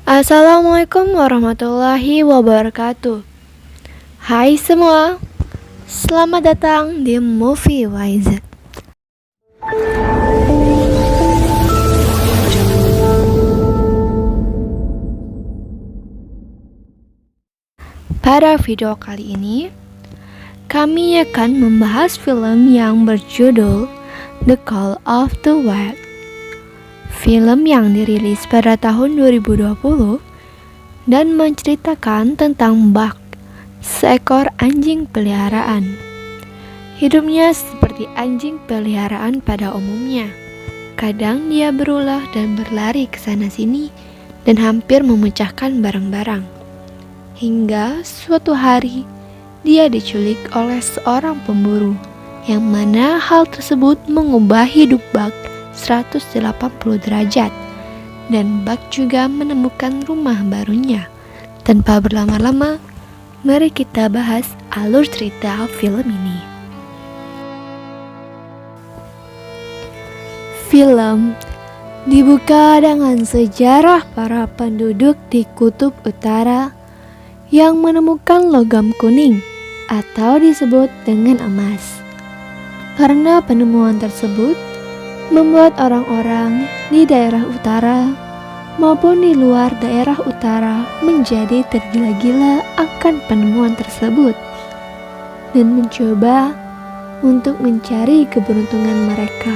Assalamualaikum warahmatullahi wabarakatuh. Hai semua, selamat datang di Movie Wise. Pada video kali ini, kami akan membahas film yang berjudul The Call of the Wild. Film yang dirilis pada tahun 2020 dan menceritakan tentang Buck, seekor anjing peliharaan. Hidupnya seperti anjing peliharaan pada umumnya. Kadang dia berulah dan berlari ke sana-sini dan hampir memecahkan barang-barang. Hingga suatu hari, dia diculik oleh seorang pemburu, yang mana hal tersebut mengubah hidup Buck 180 derajat, dan Buck juga menemukan rumah barunya. Tanpa berlama-lama, mari kita bahas alur cerita film ini. Film dibuka dengan sejarah para penduduk di Kutub Utara yang menemukan logam kuning atau disebut dengan emas. Karena penemuan tersebut membuat orang-orang di daerah utara maupun di luar daerah utara menjadi tergila-gila akan penemuan tersebut dan mencoba untuk mencari keberuntungan mereka.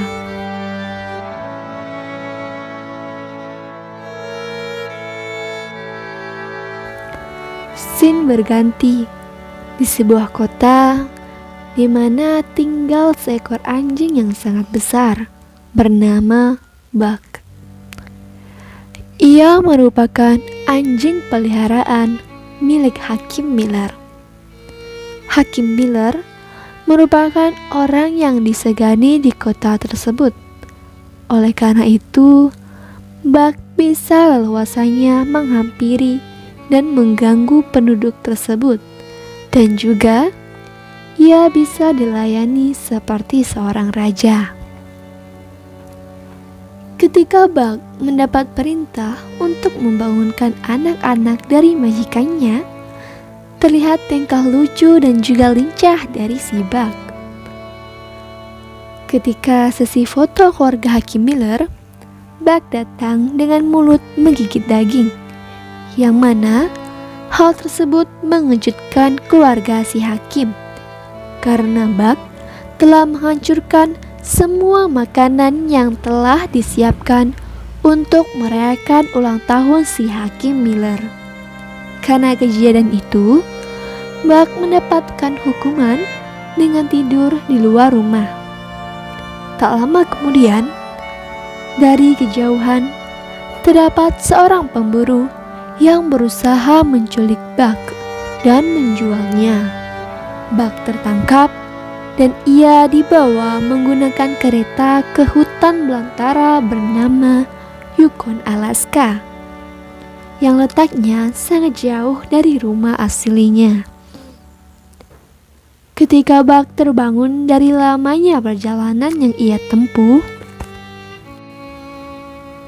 Scene berganti di sebuah kota di mana tinggal seekor anjing yang sangat besar bernama Buck. Ia merupakan anjing peliharaan milik Hakim Miller. Hakim Miller merupakan orang yang disegani di kota tersebut. Oleh karena itu, Buck bisa leluasanya menghampiri dan mengganggu penduduk tersebut, dan juga ia bisa dilayani seperti seorang raja. Ketika Buck mendapat perintah untuk membangunkan anak-anak dari majikannya, terlihat tingkah lucu dan juga lincah dari si Buck. Ketika sesi foto keluarga Hakim Miller, Buck datang dengan mulut menggigit daging, yang mana hal tersebut mengejutkan keluarga si Hakim, karena Buck telah menghancurkan semua makanan yang telah disiapkan untuk merayakan ulang tahun si Hakim Miller. Karena kejadian itu, Buck mendapatkan hukuman dengan tidur di luar rumah. Tak lama kemudian, dari kejauhan terdapat seorang pemburu yang berusaha menculik Buck dan menjualnya. Buck tertangkap dan ia dibawa menggunakan kereta ke hutan belantara bernama Yukon, Alaska, yang letaknya sangat jauh dari rumah aslinya. Ketika Buck terbangun dari lamanya perjalanan yang ia tempuh,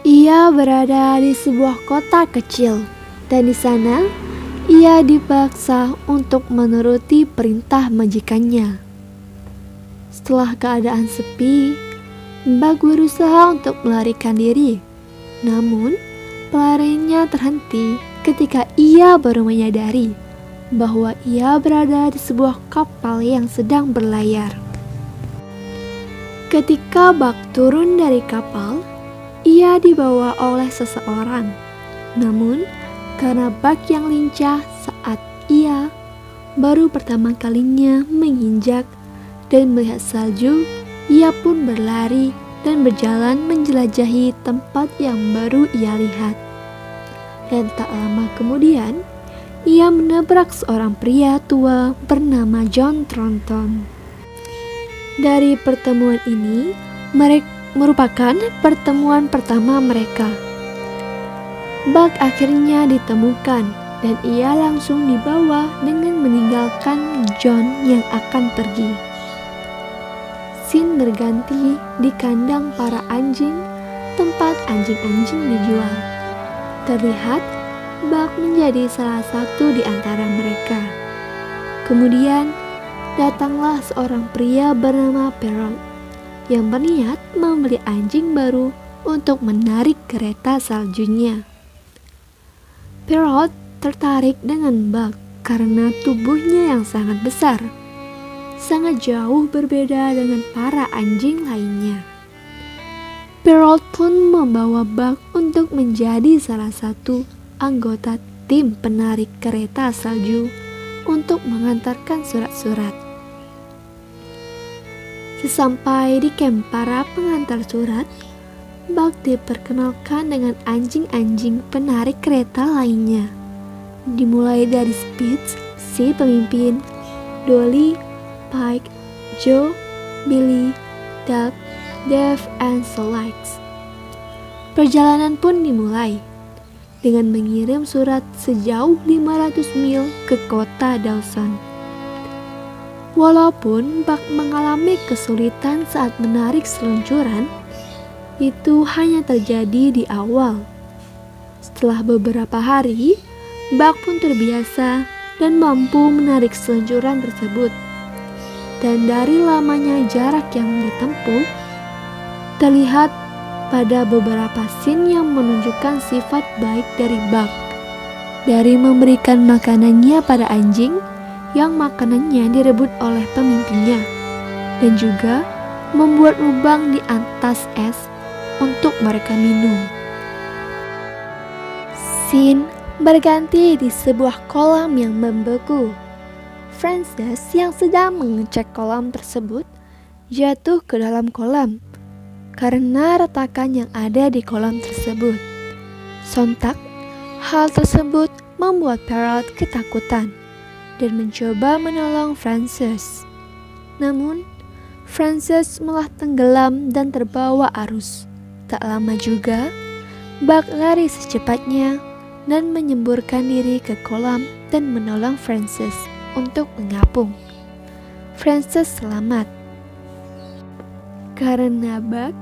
ia berada di sebuah kota kecil, dan di sana ia dipaksa untuk menuruti perintah majikannya. Setelah keadaan sepi, Buck berusaha untuk melarikan diri. Namun, pelariannya terhenti ketika ia baru menyadari bahwa ia berada di sebuah kapal yang sedang berlayar. Ketika Buck turun dari kapal, ia dibawa oleh seseorang. Namun, karena Buck yang lincah saat ia baru pertama kalinya menginjak dan melihat salju, ia pun berlari dan berjalan menjelajahi tempat yang baru ia lihat. Dan tak lama kemudian, ia menabrak seorang pria tua bernama John Thornton. Dari pertemuan ini, merupakan pertemuan pertama mereka. Buck akhirnya ditemukan dan ia langsung dibawa dengan meninggalkan John yang akan pergi. Scene berganti di kandang para anjing, tempat anjing-anjing dijual. Terlihat Buck menjadi salah satu di antara mereka. Kemudian, datanglah seorang pria bernama Perrault yang berniat membeli anjing baru untuk menarik kereta saljunya. Perrault tertarik dengan Buck karena tubuhnya yang sangat besar, sangat jauh berbeda dengan para anjing lainnya. Perrault pun membawa Buck untuk menjadi salah satu anggota tim penarik kereta salju untuk mengantarkan surat-surat. Sesampai di kamp para pengantar surat, Buck diperkenalkan dengan anjing-anjing penarik kereta lainnya, dimulai dari Spitz, si pemimpin, Dolly, Pike, Joe, Billy, Doug, Dave, and Solix. Perjalanan pun dimulai dengan mengirim surat sejauh 500 mil ke kota Dawson. Walaupun Buck mengalami kesulitan saat menarik seluncuran, itu hanya terjadi di awal. Setelah beberapa hari, Buck pun terbiasa dan mampu menarik seluncuran tersebut. Dan dari lamanya jarak yang ditempuh, terlihat pada beberapa scene yang menunjukkan sifat baik dari Buck. Dari memberikan makanannya pada anjing yang makanannya direbut oleh pemimpinnya, dan juga membuat lubang di atas es untuk mereka minum. Scene berganti di sebuah kolam yang membeku. Frances yang sedang mengecek kolam tersebut jatuh ke dalam kolam karena retakan yang ada di kolam tersebut. Sontak, hal tersebut membuat Perrault ketakutan dan mencoba menolong Frances. Namun, Frances malah tenggelam dan terbawa arus. Tak lama juga, Buck lari secepatnya dan menyemburkan diri ke kolam dan menolong Frances untuk mengapung. Frances selamat karena Buck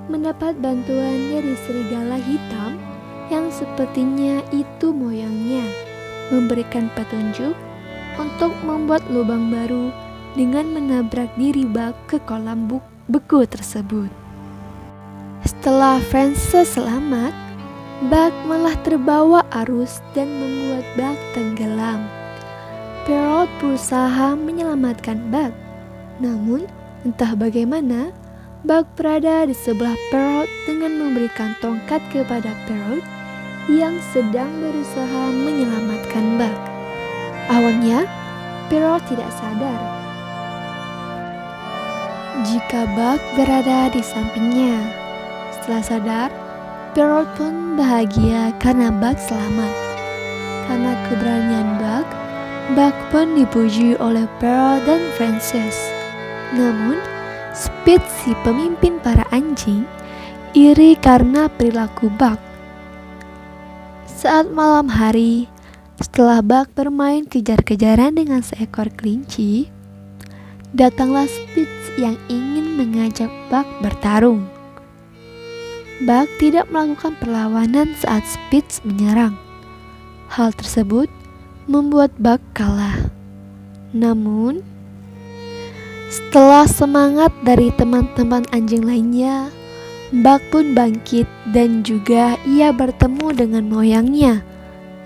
mendapat bantuan dari serigala hitam yang sepertinya itu moyangnya, memberikan petunjuk untuk membuat lubang baru dengan menabrak diri Buck ke kolam beku tersebut. Setelah Frances selamat, Buck malah terbawa arus dan membuat Buck tenggelam. Perrault berusaha menyelamatkan Buck, namun entah bagaimana Buck berada di sebelah Perrault dengan memberikan tongkat kepada Perrault yang sedang berusaha menyelamatkan Buck. Awalnya, Perrault tidak sadar jika Buck berada di sampingnya. Setelah sadar, Perrault pun bahagia karena Buck selamat. Karena keberanian Buck pun dipuji oleh Perrault dan Frances. Namun, Spitz, si pemimpin para anjing, iri karena perilaku Buck. Saat malam hari, setelah Buck bermain kejar-kejaran dengan seekor kelinci, datanglah Spitz yang ingin mengajak Buck bertarung. Buck tidak melakukan perlawanan saat Spitz menyerang. Hal tersebut membuat Buck kalah. Namun, setelah semangat dari teman-teman anjing lainnya, Buck pun bangkit dan juga ia bertemu dengan moyangnya,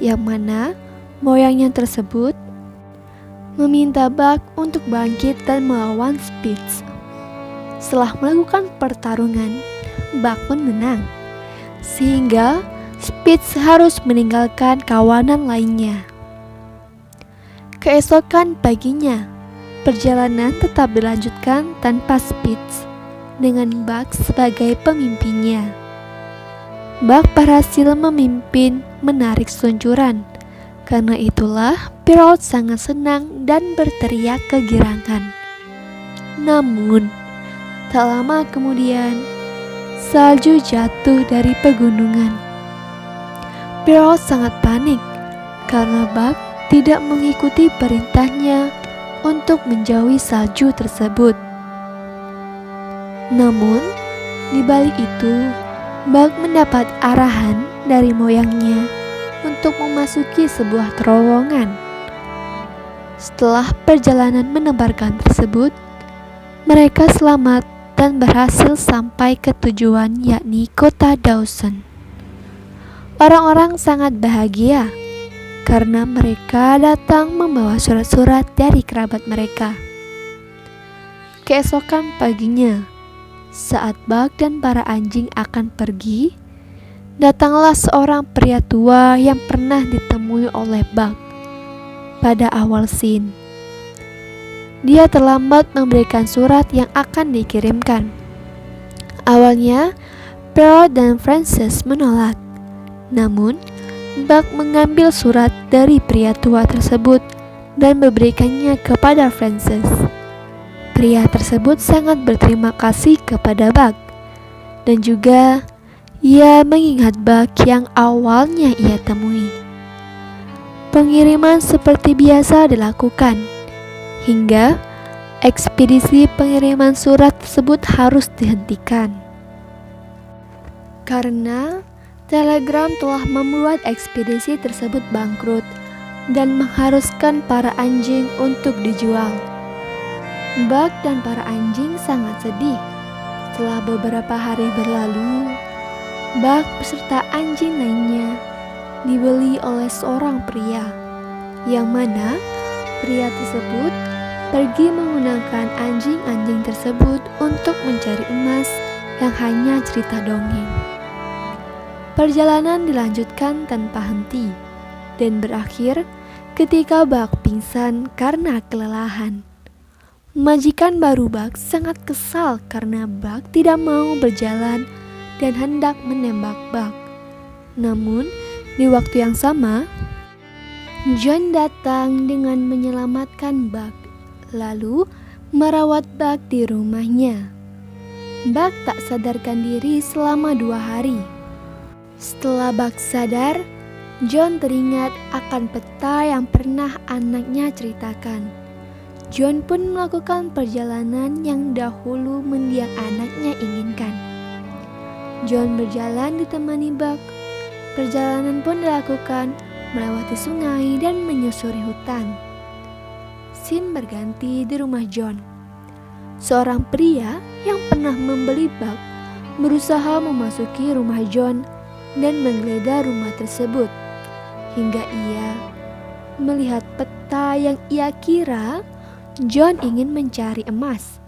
yang mana moyangnya tersebut meminta Buck untuk bangkit dan melawan Spitz. Setelah melakukan pertarungan, Buck pun menang, sehingga Spitz harus meninggalkan kawanan lainnya. Keesokan paginya, perjalanan tetap dilanjutkan tanpa Spitz, dengan Buck sebagai pemimpinnya. Buck berhasil memimpin menarik seluncuran. Karena itulah Perrault sangat senang dan berteriak kegirangan. Namun, tak lama kemudian, salju jatuh dari pegunungan. Perrault sangat panik karena Buck tidak mengikuti perintahnya untuk menjauhi salju tersebut. Namun, di balik itu, Buck mendapat arahan dari moyangnya untuk untuk memasuki sebuah terowongan. Setelah perjalanan menegangkan tersebut, mereka selamat dan berhasil sampai ke tujuan, yakni kota Dawson. Orang-orang sangat bahagia karena mereka datang membawa surat-surat dari kerabat mereka. Keesokan paginya, saat Buck dan para anjing akan pergi, datanglah seorang pria tua yang pernah ditemui oleh Buck pada awal scene. Dia terlambat memberikan surat yang akan dikirimkan. Awalnya, Pearl dan Frances menolak. Namun, Buck mengambil surat dari pria tua tersebut dan memberikannya kepada Frances. Pria tersebut sangat berterima kasih kepada Buck, dan juga ia mengingat Buck yang awalnya ia temui. Pengiriman seperti biasa dilakukan, hingga ekspedisi pengiriman surat tersebut harus dihentikan. Karena telegram telah membuat ekspedisi tersebut bangkrut dan mengharuskan para anjing untuk dijual. Buck dan para anjing sangat sedih. Setelah beberapa hari berlalu, Buck beserta anjing lainnya dibeli oleh seorang pria, yang mana pria tersebut pergi menggunakan anjing-anjing tersebut untuk mencari emas yang hanya cerita dongeng. Perjalanan dilanjutkan tanpa henti dan berakhir ketika Buck pingsan karena kelelahan. Majikan baru Buck sangat kesal karena Buck tidak mau berjalan dan hendak menembak Buck. Namun, di waktu yang sama, John datang dengan menyelamatkan Buck, lalu merawat Buck di rumahnya. Buck tak sadarkan diri selama 2 hari. Setelah Buck sadar, John teringat akan peta yang pernah anaknya ceritakan. John pun melakukan perjalanan yang dahulu mendiang anaknya inginkan. John berjalan ditemani Buck. Perjalanan pun dilakukan melewati sungai dan menyusuri hutan. Scene berganti di rumah John. Seorang pria yang pernah membeli Buck berusaha memasuki rumah John dan menggeledah rumah tersebut, hingga ia melihat peta yang ia kira John ingin mencari emas.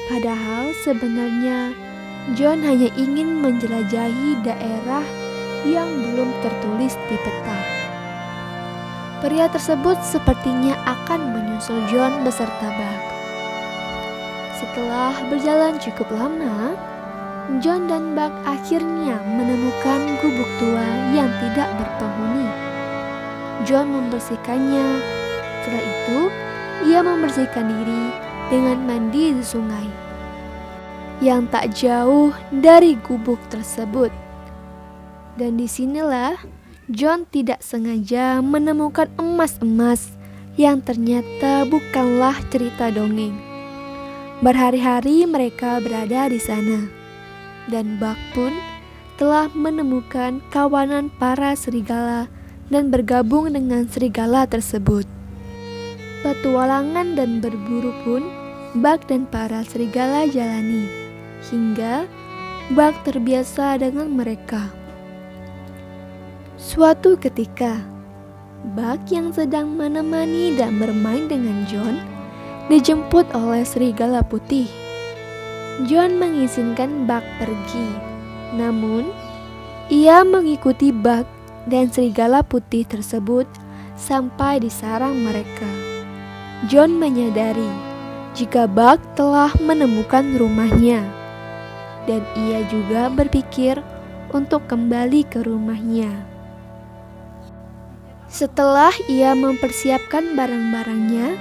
Padahal sebenarnya John hanya ingin menjelajahi daerah yang belum tertulis di peta. Pria tersebut sepertinya akan menyusul John beserta Buck. Setelah berjalan cukup lama, John dan Buck akhirnya menemukan gubuk tua yang tidak berpenghuni. John membersihkannya. Setelah itu, ia membersihkan diri dengan mandi di sungai yang tak jauh dari gubuk tersebut. Dan disinilah John tidak sengaja menemukan emas-emas yang ternyata bukanlah cerita dongeng. Berhari-hari mereka berada di sana, dan Buck pun telah menemukan kawanan para serigala dan bergabung dengan serigala tersebut. Petualangan dan berburu pun Buck dan para serigala jalani, hingga Buck terbiasa dengan mereka. Suatu ketika, Buck yang sedang menemani dan bermain dengan John dijemput oleh serigala putih. John mengizinkan Buck pergi, namun ia mengikuti Buck dan serigala putih tersebut sampai di sarang mereka. John menyadari jika Buck telah menemukan rumahnya, dan ia juga berpikir untuk kembali ke rumahnya. Setelah ia mempersiapkan barang-barangnya,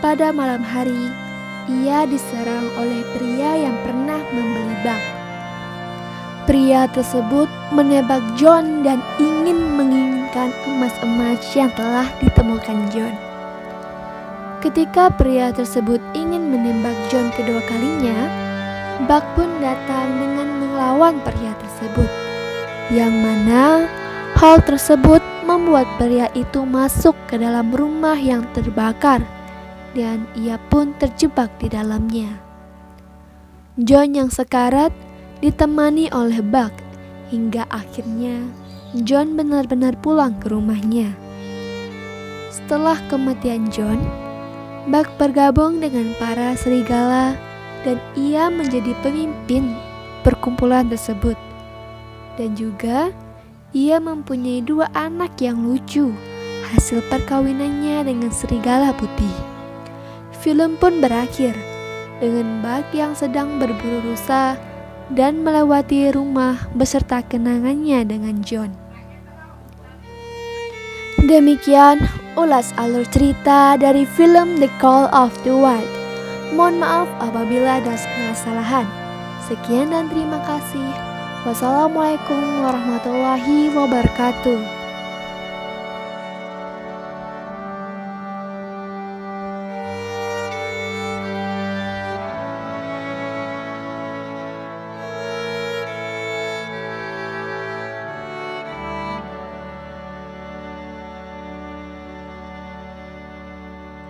pada malam hari ia diserang oleh pria yang pernah membeli Buck. Pria tersebut menembak John dan ingin menginginkan emas-emas yang telah ditemukan John. Ketika pria tersebut ingin menembak John kedua kalinya, Buck pun datang dengan melawan pria tersebut, yang mana hal tersebut membuat membuat pria itu masuk ke dalam rumah yang terbakar dan ia pun terjebak di dalamnya. John yang sekarat ditemani oleh Buck hingga akhirnya John benar-benar pulang ke rumahnya. Setelah kematian John, Buck bergabung dengan para serigala dan ia menjadi pemimpin perkumpulan tersebut. Dan juga ia mempunyai 2 anak yang lucu hasil perkawinannya dengan serigala putih. Film pun berakhir dengan Buck yang sedang berburu rusa dan melewati rumah beserta kenangannya dengan John. Demikian ulas alur cerita dari film The Call of the Wild. Mohon maaf apabila ada kesalahan. Sekian dan terima kasih. Wassalamualaikum warahmatullahi wabarakatuh.